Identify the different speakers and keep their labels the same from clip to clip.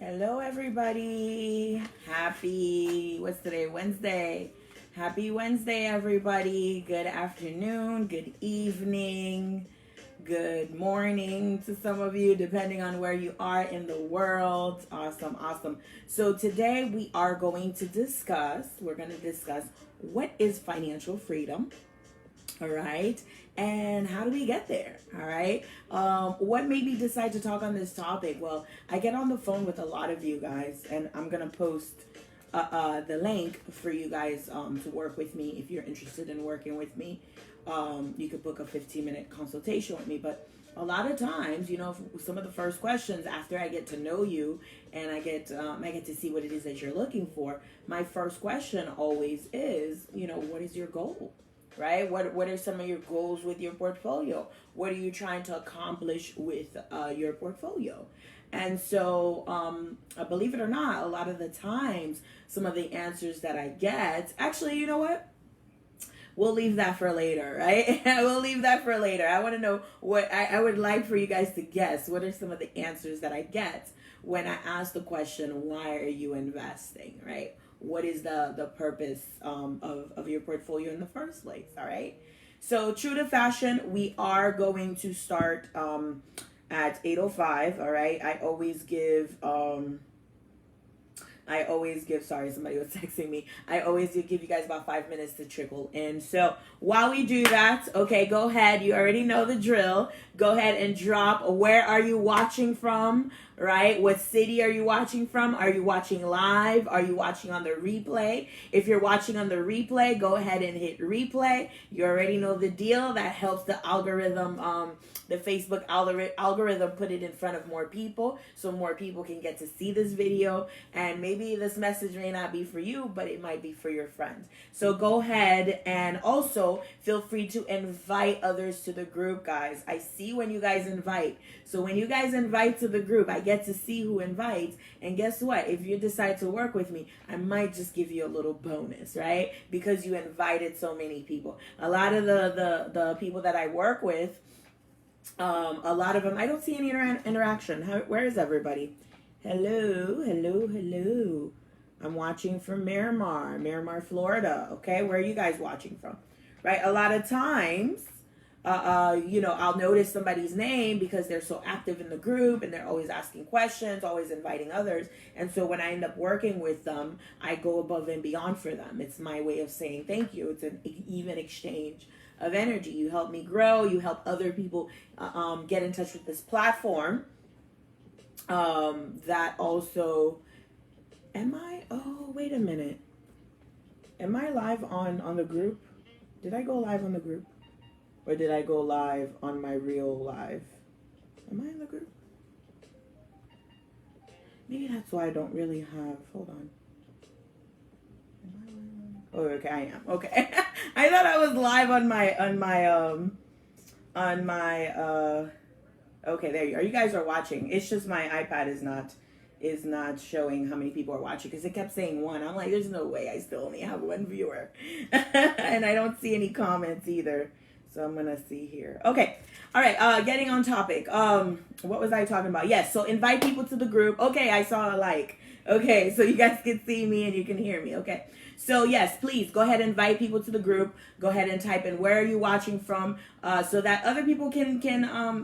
Speaker 1: Hello, everybody. What's today? Wednesday. Happy Wednesday, everybody. Good afternoon, good evening, good morning to some of you, depending on where you are in the world. Awesome, awesome. So today we're going to discuss what is financial freedom. All right. And how do we get there? All right. What made me decide to talk on this topic? Well, I get on the phone with a lot of you guys, and I'm going to post the link for you guys to work with me. If you're interested in working with me, you could book a 15-minute consultation with me. But a lot of times, some of the first questions after I get to know you and I get to see what it is that you're looking for, my first question always is, what is your goal? Right? What are some of your goals with your portfolio? What are you trying to accomplish with your portfolio? And so, believe it or not, a lot of the times, some of the answers that I get, actually, you know what? We'll leave that for later, right? We'll leave that for later. I want to know what I would like for you guys to guess. What are some of the answers that I get when I ask the question, why are you investing, right? What is the purpose of your portfolio in the first place, all right? So true to fashion, we are going to start at 8:05, all right? Sorry, somebody was texting me. I always do give you guys about 5 minutes to trickle in. So while we do that, okay, go ahead. You already know the drill. Go ahead and drop where are you watching from, right? What city are you watching from? Are you watching live? Are you watching on the replay? If you're watching on the replay, go ahead and hit replay. You already know the deal. That helps the algorithm, the Facebook algorithm put it in front of more people so more people can get to see this video. And maybe this message may not be for you, but it might be for your friends. So go ahead and also feel free to invite others to the group, guys. I see when you guys invite. So when you guys invite to the group, I get to see who invites. And guess what? If you decide to work with me, I might just give you a little bonus, right? Because you invited so many people. A lot of the people that I work with, a lot of them, I don't see any interaction. Where is everybody? Hello, hello, hello. I'm watching from Miramar, Florida. Okay, where are you guys watching from? Right, a lot of times, I'll notice somebody's name because they're so active in the group and they're always asking questions, always inviting others. And so when I end up working with them, I go above and beyond for them. It's my way of saying thank you. It's an even exchange of energy. You help me grow. You help other people get in touch with this platform. That also, oh, wait a minute. Am I live on the group? Did I go live on the group? Or did I go live on my real live? Am I in the group? Maybe that's why I don't really have, hold on. Oh, okay, I am. Okay. I thought I was live okay, there you are. You guys are watching. It's just my iPad is not showing how many people are watching because it kept saying one. I'm like, there's no way I still only have one viewer. And I don't see any comments either. So I'm gonna see here. Okay. All right, getting on topic. What was I talking about? Yes, so invite people to the group. Okay, I saw a like. Okay, so you guys can see me and you can hear me. Okay. So yes, please go ahead and invite people to the group. Go ahead and type in where are you watching from, so that other people can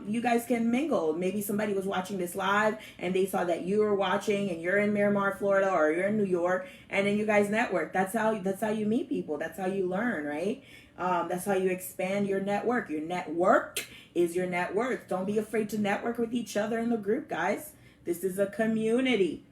Speaker 1: you guys can mingle. Maybe somebody was watching this live and they saw that you were watching and you're in Miramar, Florida, or you're in New York, and then you guys network. That's how you meet people. That's how you learn, right? That's how you expand your network. Your network is your net worth. Don't be afraid to network with each other in the group, guys. This is a community.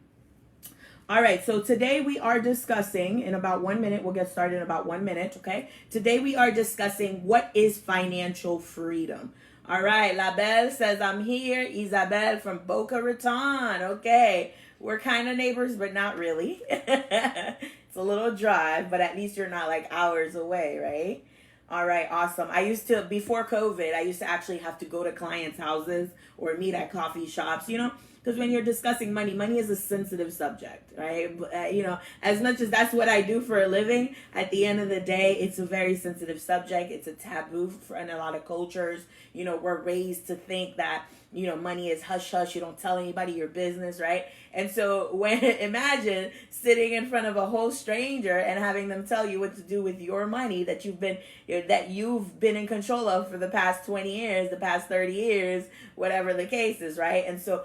Speaker 1: All right, so today we are discussing, in about 1 minute, we'll get started in about 1 minute, okay? Today we are discussing what is financial freedom. All right, La Belle says, I'm here. Isabel from Boca Raton, okay? We're kind of neighbors, but not really. It's a little drive, but at least you're not like hours away, right? All right, awesome. I used to, before COVID, I used to actually have to go to clients' houses or meet at coffee shops, because when you're discussing money, money is a sensitive subject, right? As much as that's what I do for a living, at the end of the day, it's a very sensitive subject. It's a taboo in a lot of cultures. We're raised to think that, money is hush hush. You don't tell anybody your business, right? And so imagine sitting in front of a whole stranger and having them tell you what to do with your money that you've been in control of for the past 20 years, the past 30 years, whatever the case is, right? And so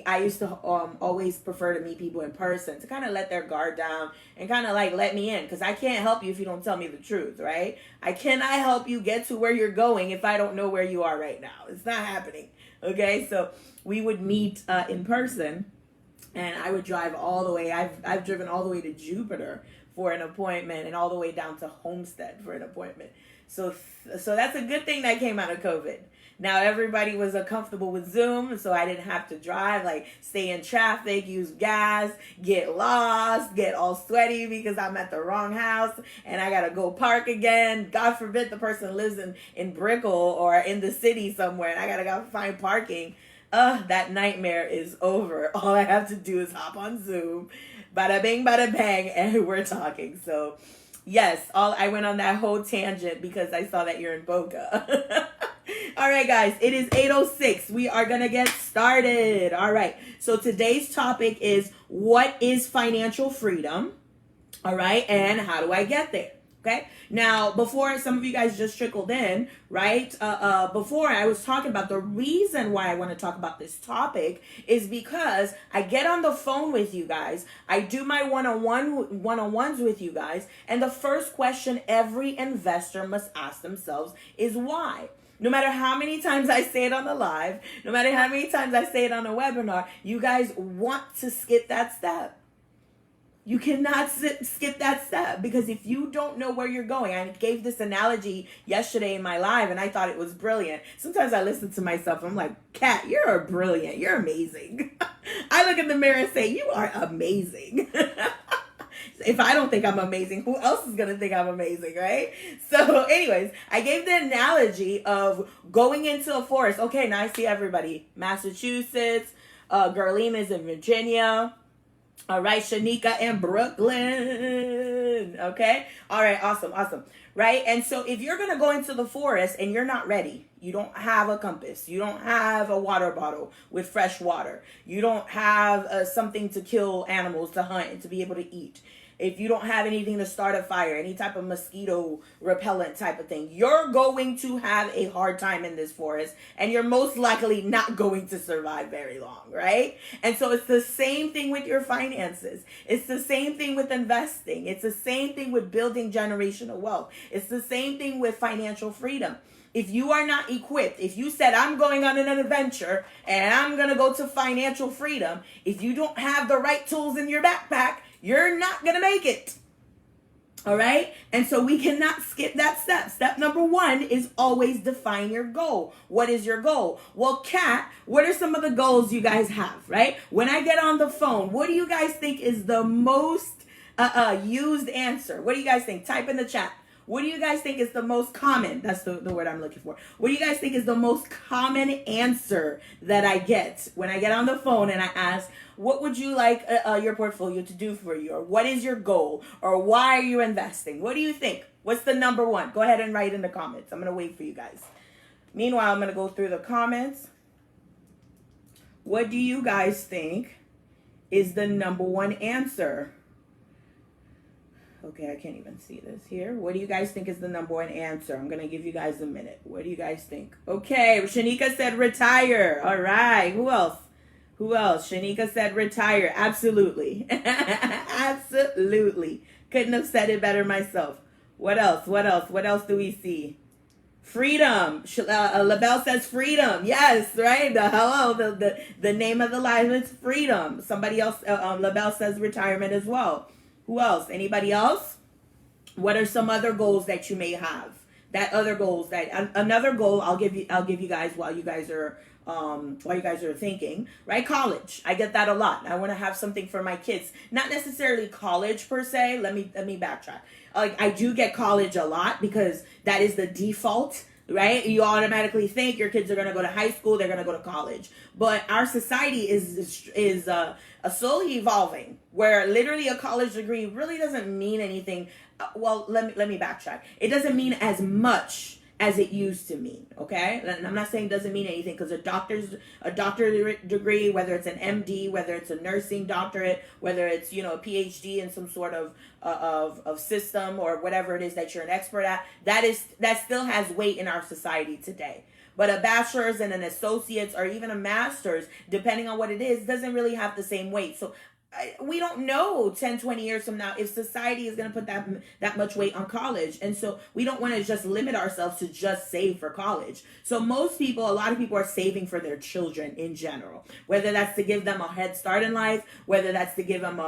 Speaker 1: I used to always prefer to meet people in person to kind of let their guard down and kind of like let me in, because I can't help you if you don't tell me the truth, right? I cannot help you get to where you're going if I don't know where you are right now. It's not happening. Okay, so we would meet in person, and I would drive all the way. I've driven all the way to Jupiter for an appointment, and all the way down to Homestead for an appointment. So that's a good thing that came out of COVID. Now everybody was comfortable with Zoom, so I didn't have to drive, like stay in traffic, use gas, get lost, get all sweaty because I'm at the wrong house and I gotta go park again. God forbid the person lives in Brickell or in the city somewhere and I gotta go find parking. That nightmare is over. All I have to do is hop on Zoom, bada bing, bada bang, and we're talking. So yes, I went on that whole tangent because I saw that you're in Boca. All right, guys, it is 8:06. We are going to get started. All right. So today's topic is, what is financial freedom? All right. And how do I get there? Okay. Now, before, some of you guys just trickled in, right? Before I was talking about the reason why I want to talk about this topic is because I get on the phone with you guys. I do my one-on-ones with you guys. And the first question every investor must ask themselves is why? No matter how many times I say it on the live, no matter how many times I say it on a webinar, you guys want to skip that step. You cannot skip that step, because if you don't know where you're going, I gave this analogy yesterday in my live and I thought it was brilliant. Sometimes I listen to myself and I'm like, Kat, you're brilliant. You're amazing. I look in the mirror and say, you are amazing. If I don't think I'm amazing, who else is going to think I'm amazing, right? So anyways, I gave the analogy of going into a forest. Okay, now I see everybody. Massachusetts, Gerlene is in Virginia. All right, Shanika in Brooklyn. Okay? All right, awesome. Right? And so if you're going to go into the forest and you're not ready, you don't have a compass, you don't have a water bottle with fresh water, you don't have something to kill animals, to hunt, and to be able to eat, if you don't have anything to start a fire, any type of mosquito repellent type of thing, you're going to have a hard time in this forest, and you're most likely not going to survive very long, right? And so it's the same thing with your finances. It's the same thing with investing. It's the same thing with building generational wealth. It's the same thing with financial freedom. If you are not equipped, if you said, I'm going on an adventure and I'm going to go to financial freedom, if you don't have the right tools in your backpack, you're not going to make it. All right? And so we cannot skip that step. Step number 1 is always define your goal. What is your goal? Well, Kat, what are some of the goals you guys have, right? When I get on the phone, what do you guys think is the most used answer? What do you guys think? Type in the chat. What do you guys think is the most common? That's the word I'm looking for. What do you guys think is the most common answer that I get when I get on the phone and I ask, what would you like your portfolio to do for you? Or what is your goal? Or why are you investing? What do you think? What's the number 1? Go ahead and write in the comments. I'm going to wait for you guys. Meanwhile, I'm going to go through the comments. What do you guys think is the number 1 answer? Okay, I can't even see this here. What do you guys think is the number 1 answer? I'm going to give you guys a minute. What do you guys think? Okay, Shanika said retire. All right. Who else? Shanika said retire. Absolutely. Absolutely. Couldn't have said it better myself. What else? What else do we see? Freedom. LaBelle says freedom. Yes, right? The name of the live is freedom. Somebody else, LaBelle says retirement as well. Who else? Anybody else? What are some other goals that you may have that other goals that another goal I'll give you guys while you guys are thinking, right? College. I get that a lot. I want to have something for my kids. Not necessarily college per se. Let me backtrack. Like, I do get college a lot because that is the default, right? You automatically think your kids are going to go to high school, they're going to go to college. But our society is slowly evolving, where literally a college degree really doesn't mean anything. Well, let me backtrack. It doesn't mean as much as it used to mean, okay? And I'm not saying it doesn't mean anything, because a doctorate degree, whether it's an MD, whether it's a nursing doctorate, whether it's, a PhD in some sort of system or whatever it is that you're an expert at, that still has weight in our society today. But a bachelor's and an associate's or even a master's, depending on what it is, doesn't really have the same weight. So we don't know 10, 20 years from now if society is going to put that much weight on college. And so we don't want to just limit ourselves to just save for college. So a lot of people are saving for their children in general, whether that's to give them a head start in life, whether that's to give them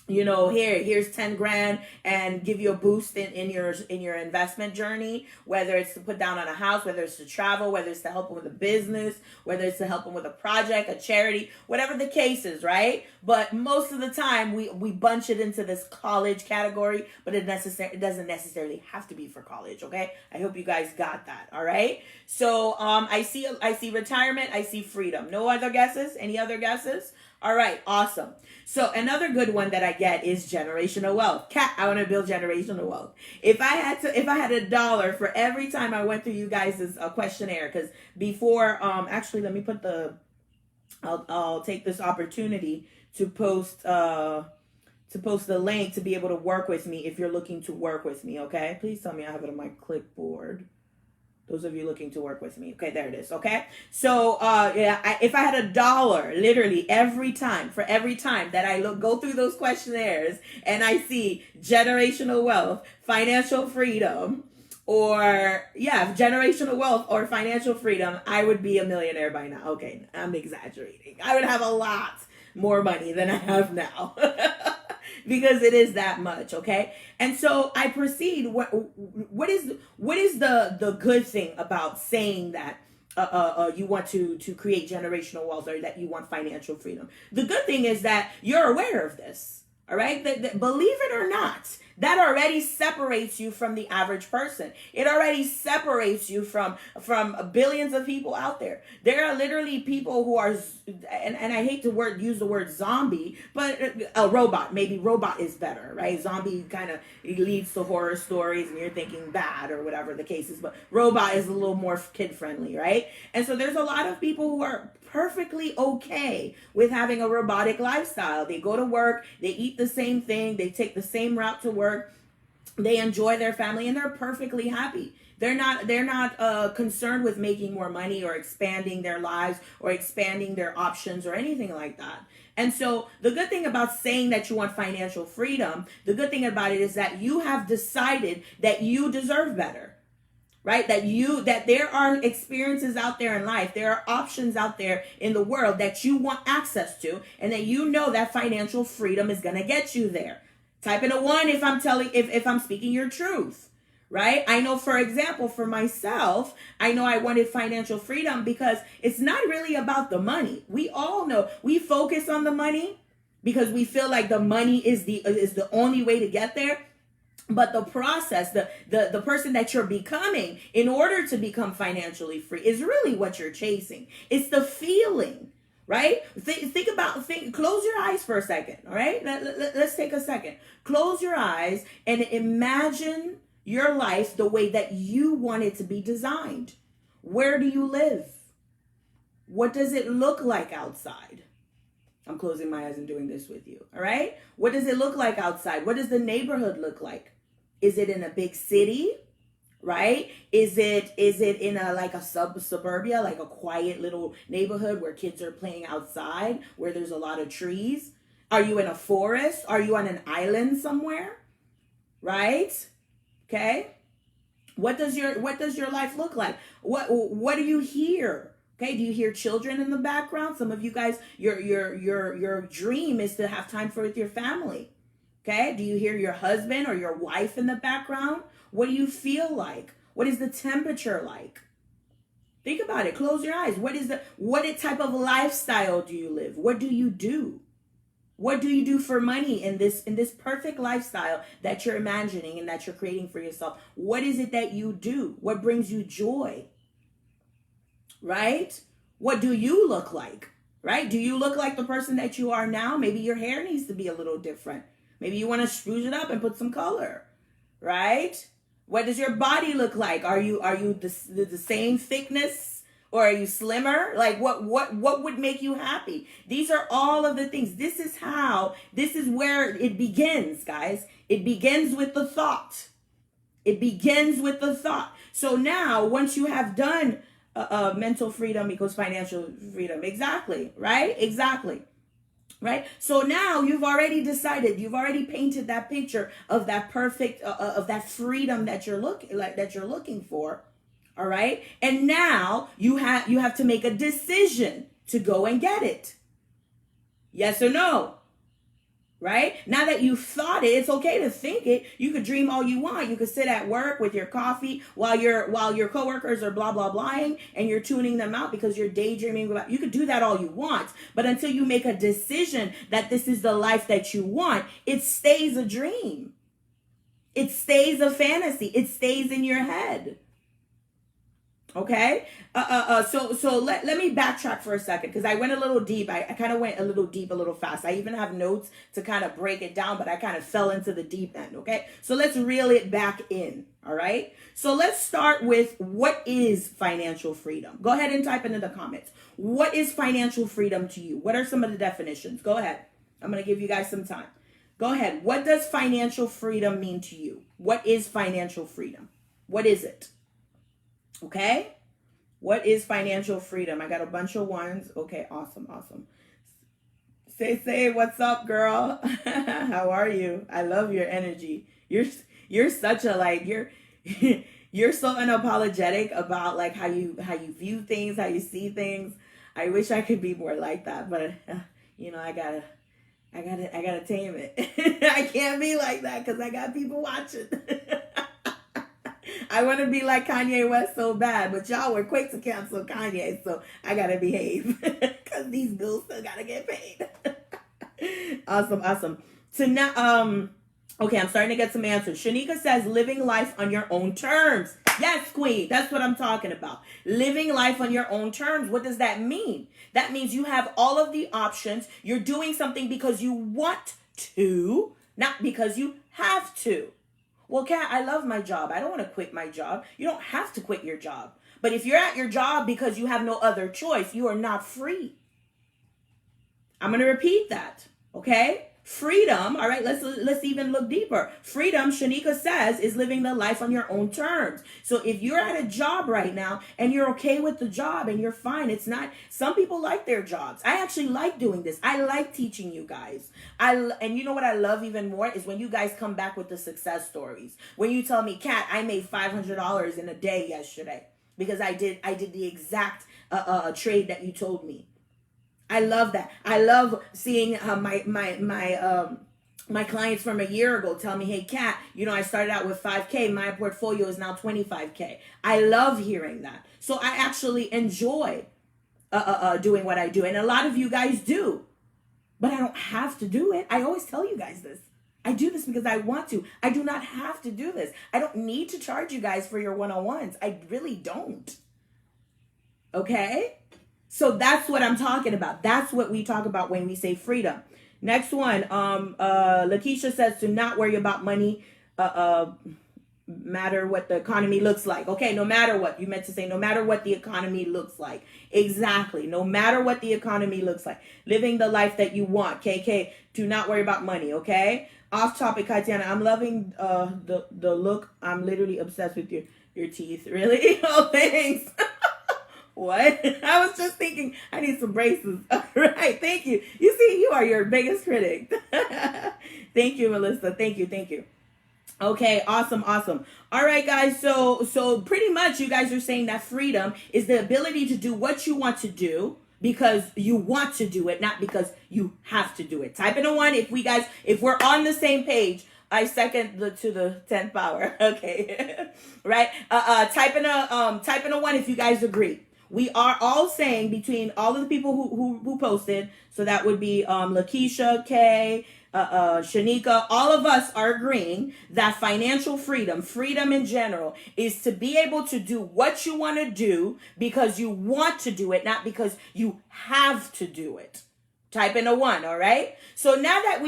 Speaker 1: here's 10 grand and give you a boost in your investment journey, whether it's to put down on a house, whether it's to travel, whether it's to help them with a business, whether it's to help them with a project, a charity, whatever the case is, right? But most of the time we bunch it into this college category, but it doesn't necessarily have to be for college, okay? I hope you guys got that, all right? So I see retirement, I see freedom. No other guesses? Any other guesses? All right, awesome. So another good one that I get is generational wealth. Kat, I want to build generational wealth. If I had $1 for every time I went through you guys' questionnaire, because before, actually, let me put I'll take this opportunity to post the link to be able to work with me if you're looking to work with me, okay? Please tell me I have it on my clipboard. Those of you looking to work with me. Okay, there it is. Okay. So, if I had $1, literally for every time that I go through those questionnaires and I see generational wealth, financial freedom, generational wealth or financial freedom, I would be a millionaire by now. Okay, I'm exaggerating. I would have a lot more money than I have now. Because it is that much, okay? And so I proceed. What is the good thing about saying that you want to create generational wealth, or that you want financial freedom? The good thing is that you're aware of this, all right? That believe it or not, that already separates you from the average person. It already separates you from billions of people out there. There are literally people who are, and I hate to use the word zombie, but a robot. Maybe robot is better, right? Zombie kind of leads to horror stories and you're thinking bad or whatever the case is, but robot is a little more kid friendly, right? And so there's a lot of people who are perfectly okay with having a robotic lifestyle. They go to work, they eat the same thing, they take the same route to work, they enjoy their family, and they're perfectly happy. They're not concerned with making more money or expanding their lives or expanding their options or anything like that. And so the good thing about saying that you want financial freedom, the good thing about it is that you have decided that you deserve better. Right? That there are experiences out there in life, there are options out there in the world that you want access to, and that you know that financial freedom is going to get you there. Type in a 1 if I'm speaking your truth, right? I know, for example, for myself, I know I wanted financial freedom because it's not really about the money. We all know we focus on the money because we feel like the money is the only way to get there. But the process, the person that you're becoming in order to become financially free is really what you're chasing. It's the feeling, right? Close your eyes for a second, all right? Let's take a second. Close your eyes and imagine your life the way that you want it to be designed. Where do you live? What does it look like outside? I'm closing my eyes and doing this with you, all right? What does it look like outside? What does the neighborhood look like? Is it in a big city, right? Is it in a suburbia, like a quiet little neighborhood where kids are playing outside, where there's a lot of trees? Are you in a forest? Are you on an island somewhere? Right? Okay? What does your life look like? What do you hear? Okay, do you hear children in the background? Some of you guys, your dream is to have time with your family. Okay, do you hear your husband or your wife in the background? What do you feel like? What is the temperature like? Think about it. Close your eyes. What type of lifestyle do you live? What do you do? What do you do for money in this perfect lifestyle that you're imagining and that you're creating for yourself? What is it that you do? What brings you joy? Right? What do you look like? Right? Do you look like the person that you are now? Maybe your hair needs to be a little different. Maybe you want to spruce it up and put some color. Right? What does your body look like? Are you the same thickness? Or are you slimmer? Like what would make you happy? These are all of the things. This is where it begins, guys. It begins with the thought. It begins with the thought. So now, once you have done mental freedom equals financial freedom. Exactly, right? Exactly. Right? So now you've already decided, you've already painted that picture of that perfect, of that freedom that you're looking for. All right. And now you have to make a decision to go and get it. Yes or no? Right? Now that you've thought it, it's okay to think it. You could dream all you want. You could sit at work with your coffee while your coworkers are blah, blah, blahing and you're tuning them out because you're daydreaming about. You could do that all you want. But until you make a decision that this is the life that you want, it stays a dream. It stays a fantasy. It stays in your head. Okay. So let me backtrack for a second because I went a little deep. I kind of went a little deep, a little fast. I even have notes to kind of break it down, but I kind of fell into the deep end. Okay. So let's reel it back in. All right. So let's start with what is financial freedom? Go ahead and type into the comments. What is financial freedom to you? What are some of the definitions? Go ahead. I'm going to give you guys some time. Go ahead. What does financial freedom mean to you? What is financial freedom? What is it? Okay. What is financial freedom? I got a bunch of ones. Okay. Awesome. Say, what's up, girl? How are you? I love your energy. You're such a you're so unapologetic about like how you view things, how you see things. I wish I could be more like that, but I gotta tame it. I can't be like that because I got people watching. I want to be like Kanye West so bad, but y'all were quick to cancel Kanye, so I gotta behave because these bills still gotta get paid. Awesome. So now, okay, I'm starting to get some answers. Shanika says, living life on your own terms. Yes, queen, that's what I'm talking about. Living life on your own terms. What does that mean? That means you have all of the options. You're doing something because you want to, not because you have to. Well, Kat, I love my job. I don't want to quit my job. You don't have to quit your job. But if you're at your job because you have no other choice, you are not free. I'm going to repeat that. Okay? Freedom, all right, let's even look deeper. Freedom, Shanika says, is living the life on your own terms. So if you're at a job right now and you're okay with the job and you're fine, it's not, some people like their jobs. I actually like doing this. I like teaching you guys. And you know what I love even more is when you guys come back with the success stories. When you tell me, Kat, I made $500 in a day yesterday because I did the exact trade that you told me. I love that. I love seeing my clients from a year ago tell me, hey, Kat, I started out with 5K. My portfolio is now 25K. I love hearing that. So I actually enjoy doing what I do. And a lot of you guys do. But I don't have to do it. I always tell you guys this. I do this because I want to. I do not have to do this. I don't need to charge you guys for your one-on-ones. I really don't. Okay? So that's what I'm talking about. That's what we talk about when we say freedom. Next one, Lakeisha says to not worry about money, matter what the economy looks like. Okay, no matter what. You meant to say no matter what the economy looks like. Exactly. No matter what the economy looks like. Living the life that you want. KK, do not worry about money, okay? Off topic, Katiana. I'm loving the look. I'm literally obsessed with your teeth. Really? Oh, thanks. What? I was just thinking I need some braces. All right. Thank you. You see, you are your biggest critic. Thank you, Melissa. Thank you. Okay. Awesome. All right, guys. So pretty much you guys are saying that freedom is the ability to do what you want to do because you want to do it, not because you have to do it. Type in a 1 if we're on the same page. I second to the 10th power. Okay. Right? Type in a one if you guys agree. We are all saying between all of the people who posted, so that would be Lakeisha, Kay, Shanika, all of us are agreeing that financial freedom, freedom in general, is to be able to do what you want to do because you want to do it, not because you have to do it. Type in a one, all right? So now that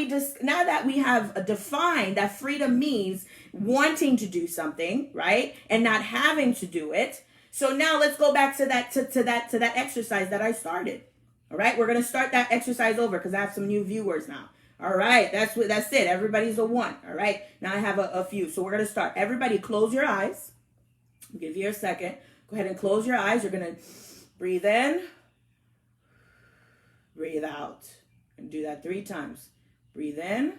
Speaker 1: we have defined that freedom means wanting to do something, right? And not having to do it. So now let's go back to that exercise that I started. All right? We're going to start that exercise over cuz I have some new viewers now. All right? That's it. Everybody's a one, all right? Now I have a few. So we're going to start. Everybody close your eyes. I'll give you a second. Go ahead and close your eyes. You're going to breathe in. Breathe out. And do that 3 times. Breathe in.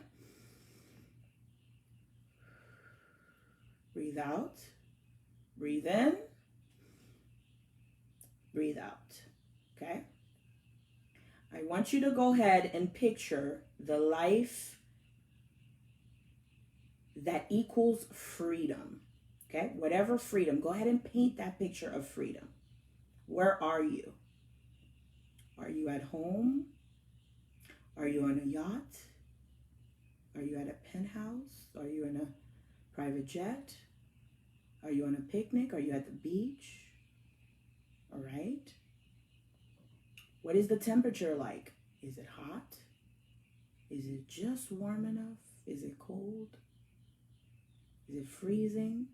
Speaker 1: Breathe out. Breathe in. Breathe out. Okay? I want you to go ahead and picture the life that equals freedom. Okay? Whatever freedom. Go ahead and paint that picture of freedom. Where are you? Are you at home? Are you on a yacht? Are you at a penthouse? Are you in a private jet? Are you on a picnic? Are you at the beach? All right. What is the temperature like? Is it hot? Is it just warm enough? Is it cold? Is it freezing?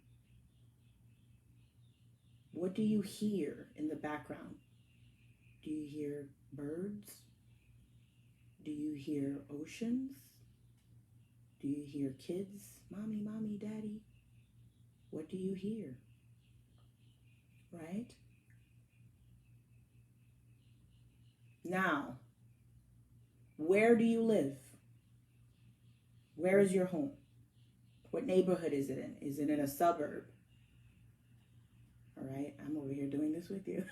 Speaker 1: What do you hear in the background? Do you hear birds? Do you hear oceans? Do you hear kids? Mommy, mommy, daddy? What do you hear? Right? Now, where do you live? Where is your home? What neighborhood is it in? Is it in a suburb? All right, I'm over here doing this with you.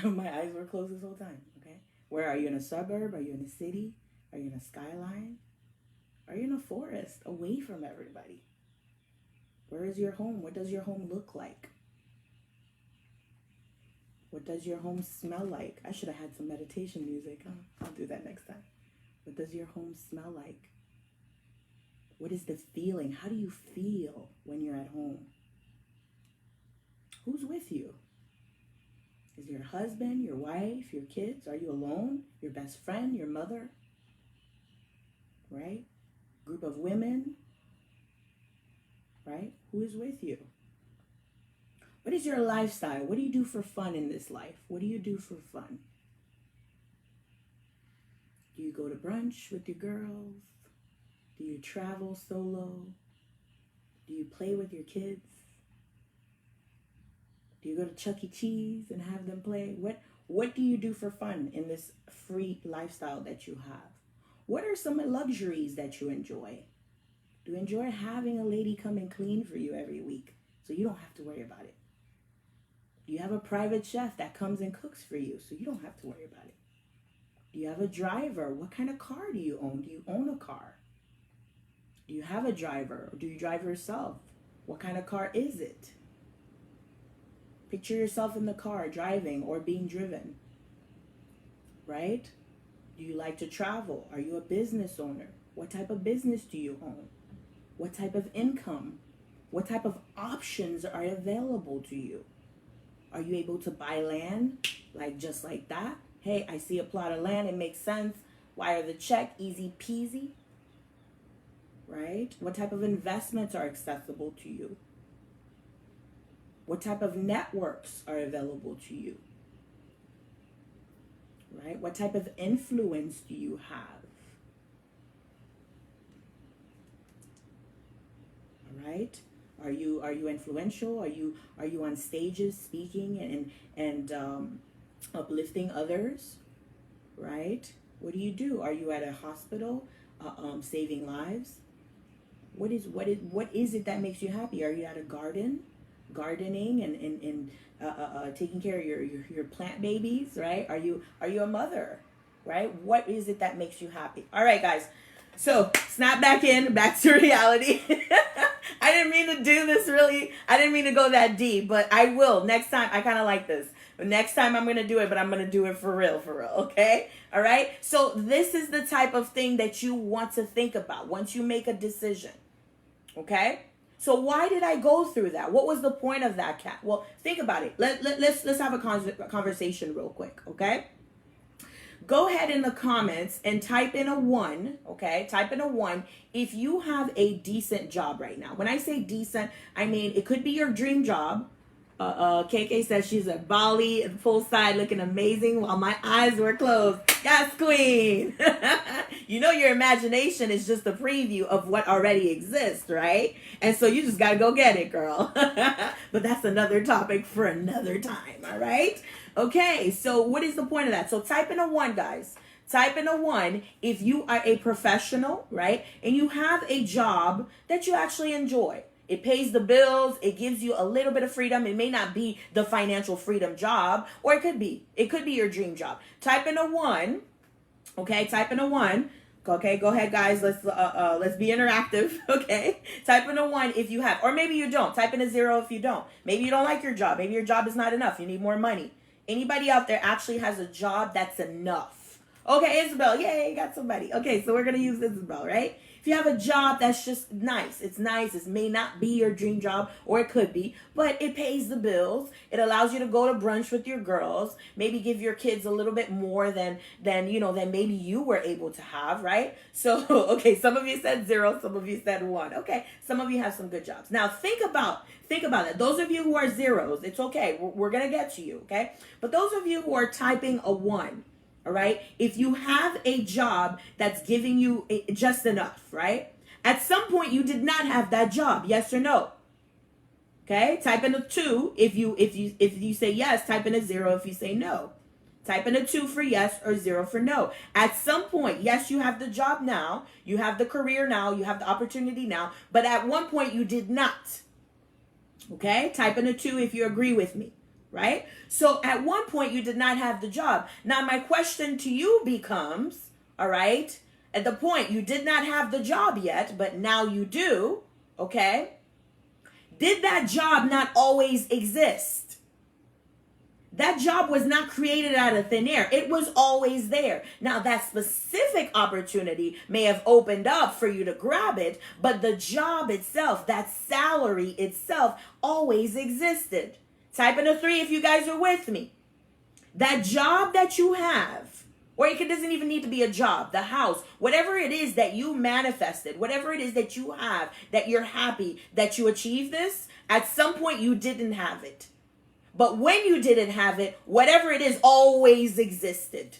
Speaker 1: My eyes were closed this whole time, okay? Where are you, in a suburb? Are you in a city? Are you in a skyline? Are you in a forest, away from everybody? Where is your home? What does your home look like? What does your home smell like? I should have had some meditation music. I'll do that next time. What does your home smell like? What is the feeling? How do you feel when you're at home? Who's with you? Is your husband, your wife, your kids? Are you alone? Your best friend, your mother? Right? Group of women? Right? Who is with you? What is your lifestyle? What do you do for fun in this life? What do you do for fun? Do you go to brunch with your girls? Do you travel solo? Do you play with your kids? Do you go to Chuck E. Cheese and have them play? What do you do for fun in this free lifestyle that you have? What are some luxuries that you enjoy? Do you enjoy having a lady come and clean for you every week so you don't have to worry about it? Do you have a private chef that comes and cooks for you so you don't have to worry about it? Do you have a driver? What kind of car do you own? Do you own a car? Do you have a driver, or do you drive yourself? What kind of car is it? Picture yourself in the car driving or being driven, right? Do you like to travel? Are you a business owner? What type of business do you own? What type of income? What type of options are available to you? Are you able to buy land just like that? Hey, I see a plot of land. It makes sense. Wire the check. Easy peasy. Right? What type of investments are accessible to you? What type of networks are available to you? Right? What type of influence do you have? All right? Are you influential? Are you on stages speaking and uplifting others? Right? What do? Are you at a hospital saving lives? What is it that makes you happy? Are you at a gardening and taking care of your plant babies, right? Are you a mother, right? What is it that makes you happy? All right, guys. So snap back in, back to reality. I didn't mean to do this really. I didn't mean to go that deep, but I will next time. I kind of like this. Next time I'm going to do it, but I'm going to do it for real, okay? All right? So this is the type of thing that you want to think about once you make a decision, okay? So why did I go through that? What was the point of that, Kat? Well, think about it. Let's have a conversation real quick, okay? Go ahead in the comments and type in a 1, okay? Type in a 1 if you have a decent job right now. When I say decent, I mean it could be your dream job. KK says she's at Bali, poolside, looking amazing while my eyes were closed. Yes, queen. You know your imagination is just a preview of what already exists, right? And so you just got to go get it, girl. But that's another topic for another time, all right? Okay, so what is the point of that? So type in a 1, guys. Type in a 1 if you are a professional, right? And you have a job that you actually enjoy. It pays the bills. It gives you a little bit of freedom. It may not be the financial freedom job, or it could be. It could be your dream job. Type in a 1. Okay, type in a 1. Okay, go ahead, guys. Let's be interactive. Okay, type in a 1 if you have, or maybe you don't. Type in a 0 if you don't. Maybe you don't like your job. Maybe your job is not enough. You need more money. Anybody out there actually has a job that's enough? Okay, Isabel. Yay, got somebody. Okay, so we're gonna use Isabel, right? If you have a job that's just nice, it's nice. It may not be your dream job, or it could be, but it pays the bills. It allows you to go to brunch with your girls. Maybe give your kids a little bit more than maybe you were able to have, right? So, okay, some of you said 0, some of you said 1. Okay, some of you have some good jobs. Now, think about it. Those of you who are 0s, it's okay. We're gonna get to you, okay? But those of you who are typing a 1, all right, if you have a job that's giving you just enough, right? At some point you did not have that job, yes or no? Okay, type in a 2 if you say yes. Type in a 0 if you say no. Type in a 2 for yes or 0 for no. At some point, yes, you have the job now, you have the career now, you have the opportunity now, but at one point you did not. Okay, type in a 2 if you agree with me. Right? So at one point you did not have the job. Now my question to you becomes, all right, at the point you did not have the job yet, but now you do, okay? Did that job not always exist? That job was not created out of thin air. It was always there. Now that specific opportunity may have opened up for you to grab it, but the job itself, that salary itself, always existed. Type in a 3 if you guys are with me. That job that you have, or it doesn't even need to be a job, the house, whatever it is that you manifested, whatever it is that you have, that you're happy that you achieved this, at some point you didn't have it. But when you didn't have it, whatever it is always existed.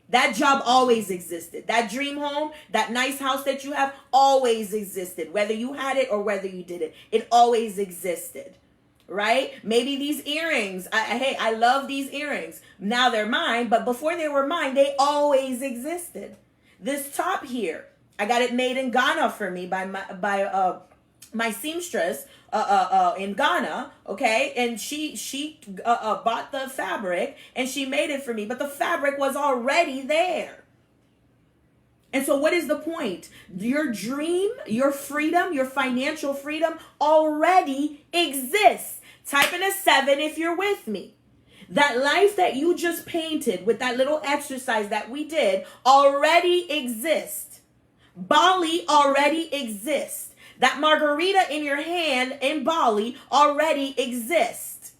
Speaker 1: That job always existed. That dream home, that nice house that you have always existed. Whether you had it or whether you didn't, it always existed. Right? Maybe these earrings. I love these earrings. Now they're mine, but before they were mine, they always existed. This top here, I got it made in Ghana for me by my seamstress in Ghana, okay? And she bought the fabric and she made it for me, but the fabric was already there. And so what is the point? Your dream, your freedom, your financial freedom already exists. Type in a 7 if you're with me. That life that you just painted with that little exercise that we did already exists. Bali already exists. That margarita in your hand in Bali already exists.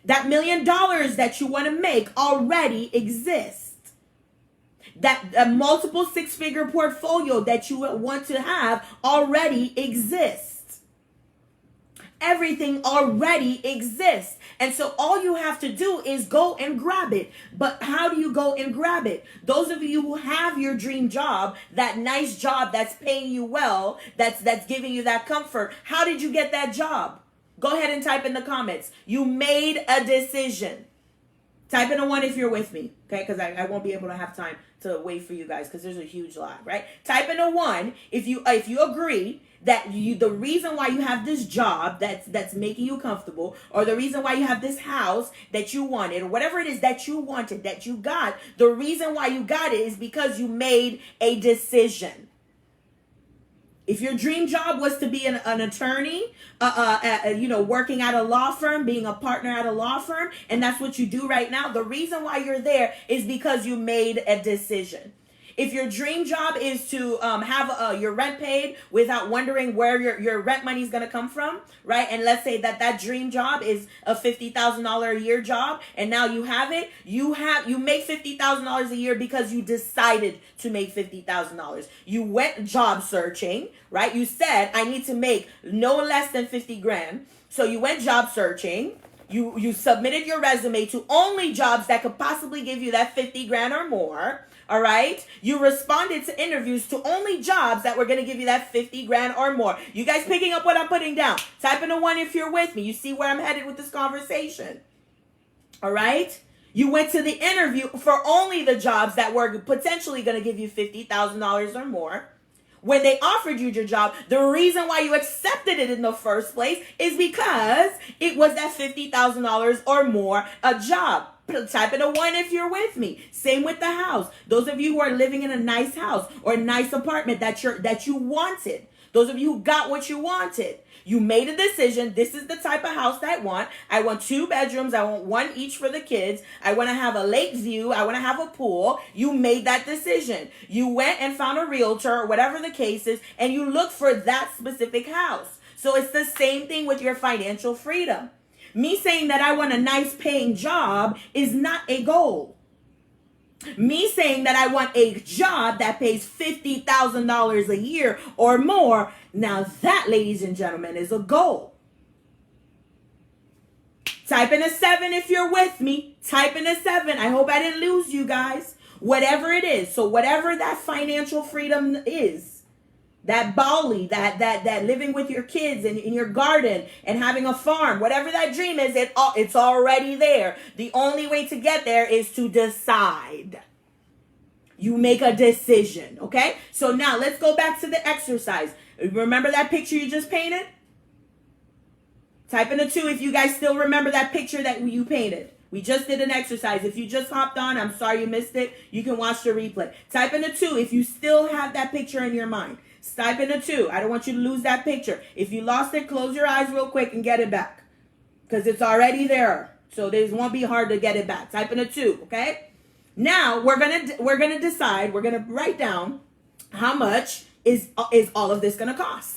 Speaker 1: That $1 million that you want to make already exists. That multiple 6-figure portfolio that you want to have already exists. Everything already exists. And so all you have to do is go and grab it. But how do you go and grab it? Those of you who have your dream job, that nice job that's paying you well, that's giving you that comfort, how did you get that job? Go ahead and type in the comments. You made a decision. Type in a 1 if you're with me, okay? Because I won't be able to have time to wait for you guys because there's a huge line, right? Type in a 1 if you agree that the reason why you have this job that's making you comfortable, or the reason why you have this house that you wanted, or whatever it is that you wanted, that you got, the reason why you got it is because you made a decision. If your dream job was to be an attorney, working at a law firm, being a partner at a law firm, and that's what you do right now, the reason why you're there is because you made a decision. If your dream job is to have your rent paid without wondering where your rent money is going to come from, right? And let's say that dream job is a $50,000 a year job, and now you have it. You make $50,000 a year because you decided to make $50,000. You went job searching, right? You said, I need to make no less than 50 grand. So you went job searching. You submitted your resume to only jobs that could possibly give you that 50 grand or more. All right. You responded to interviews to only jobs that were going to give you that 50 grand or more. You guys picking up what I'm putting down? Type in a 1 if you're with me. You see where I'm headed with this conversation. All right. You went to the interview for only the jobs that were potentially going to give you $50,000 or more. When they offered you your job, the reason why you accepted it in the first place is because it was that $50,000 or more a job. Type in a 1 if you're with me. Same with the house. Those of you who are living in a nice house or a nice apartment that you wanted. Those of you who got what you wanted. You made a decision. This is the type of house that I want. I want 2 bedrooms. I want 1 each for the kids. I want to have a lake view. I want to have a pool. You made that decision. You went and found a realtor or whatever the case is, and you looked for that specific house. So it's the same thing with your financial freedom. Me saying that I want a nice paying job is not a goal. Me saying that I want a job that pays $50,000 a year or more, now that, ladies and gentlemen, is a goal. Type in a 7 if you're with me. Type in a 7. I hope I didn't lose you guys. Whatever it is. So whatever that financial freedom is, that Bali, that living with your kids in your garden and having a farm, whatever that dream is, it's already there. The only way to get there is to decide. You make a decision, okay? So now let's go back to the exercise. Remember that picture you just painted? Type in a 2 if you guys still remember that picture that you painted. We just did an exercise. If you just hopped on, I'm sorry you missed it. You can watch the replay. Type in a 2 if you still have that picture in your mind. Type in a 2. I don't want you to lose that picture. If you lost it, close your eyes real quick and get it back. Because it's already there. So it won't be hard to get it back. Type in a 2, okay? Now we're gonna decide, we're gonna write down how much is all of this gonna cost.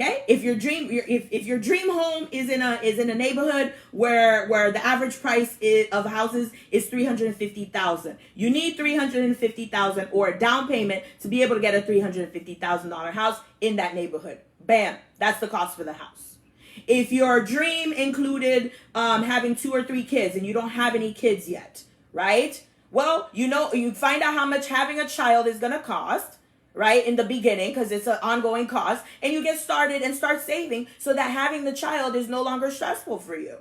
Speaker 1: Okay? If your dream home is in a neighborhood where the average price of houses is $350,000, you need $350,000 or a down payment to be able to get a $350,000 house in that neighborhood. Bam, that's the cost for the house. If your dream included having 2 or 3 kids and you don't have any kids yet, right? Well, you find out how much having a child is gonna cost. Right, in the beginning, because it's an ongoing cost, and you get started and start saving so that having the child is no longer stressful for you.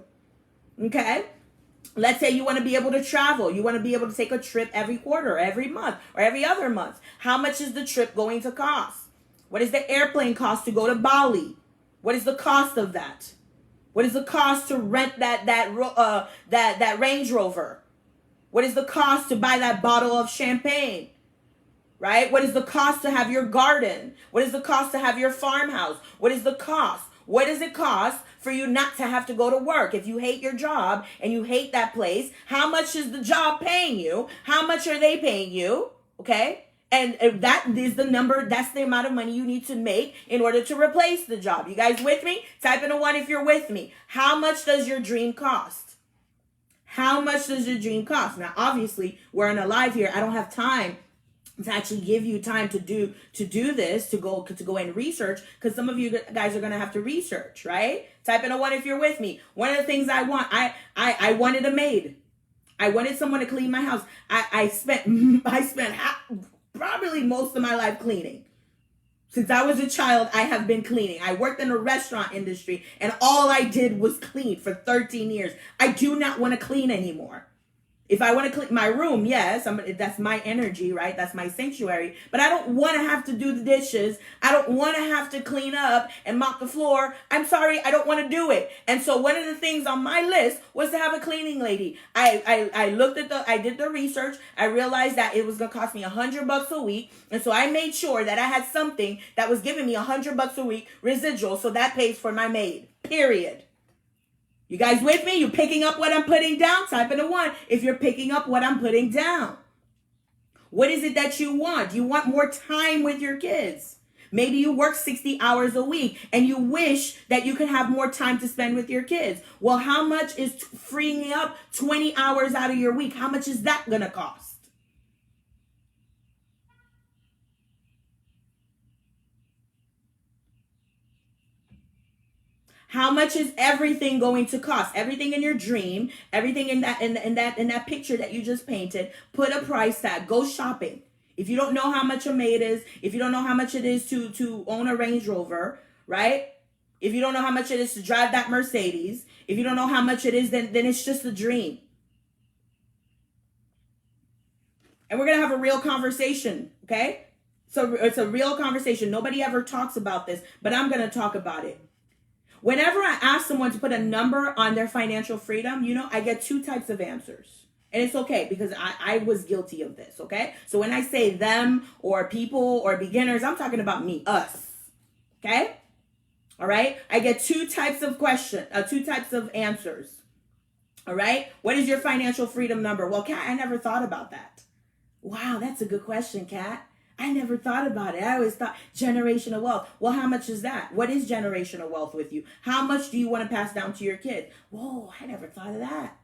Speaker 1: Okay? Let's say you want to be able to travel. You want to be able to take a trip every quarter, or every month, or every other month. How much is the trip going to cost? What is the airplane cost to go to Bali? What is the cost of that? What is the cost to rent that Range Rover? What is the cost to buy that bottle of champagne? Right? What is the cost to have your garden? What is the cost to have your farmhouse? What is the cost? What does it cost for you not to have to go to work? If you hate your job and you hate that place, how much is the job paying you? How much are they paying you? Okay? And that is the number, that's the amount of money you need to make in order to replace the job. You guys with me? Type in a 1 if you're with me. How much does your dream cost? How much does your dream cost? Now, obviously, we're in a live here. I don't have time to actually give you time to do this, to go and research, because some of you guys are going to have to research, right? Type in a 1 if you're with me. One of the things I want, I wanted a maid. I wanted someone to clean my house. I spent probably most of my life cleaning. Since I was a child, I have been cleaning. I worked in the restaurant industry and all I did was clean for 13 years. I do not want to clean anymore. If I want to clean my room, yes, that's my energy, right? That's my sanctuary. But I don't want to have to do the dishes. I don't want to have to clean up and mop the floor. I'm sorry, I don't want to do it. And so one of the things on my list was to have a cleaning lady. I did the research. I realized that it was going to cost me $100 a week. And so I made sure that I had something that was giving me $100 a week residual. So that pays for my maid, period. You guys with me? You picking up what I'm putting down? Type in a 1 if you're picking up what I'm putting down. What is it that you want? You want more time with your kids. Maybe you work 60 hours a week and you wish that you could have more time to spend with your kids. Well, how much is freeing up 20 hours out of your week? How much is that going to cost? How much is everything going to cost? Everything in your dream, everything in that picture that you just painted, put a price tag. Go shopping. If you don't know how much a maid is, if you don't know how much it is to own a Range Rover, right? If you don't know how much it is to drive that Mercedes, if you don't know how much it is, then it's just a dream. And we're going to have a real conversation, okay? So it's a real conversation. Nobody ever talks about this, but I'm going to talk about it. Whenever I ask someone to put a number on their financial freedom, I get 2 types of answers. And it's okay because I was guilty of this, okay? So when I say them or people or beginners, I'm talking about me, us, okay? All right? I get 2 types of 2 types of answers, all right? What is your financial freedom number? Well, Kat, I never thought about that. Wow, that's a good question, Kat. I never thought about it. I always thought generational wealth. Well, how much is that? What is generational wealth with you? How much do you want to pass down to your kids? Whoa, I never thought of that.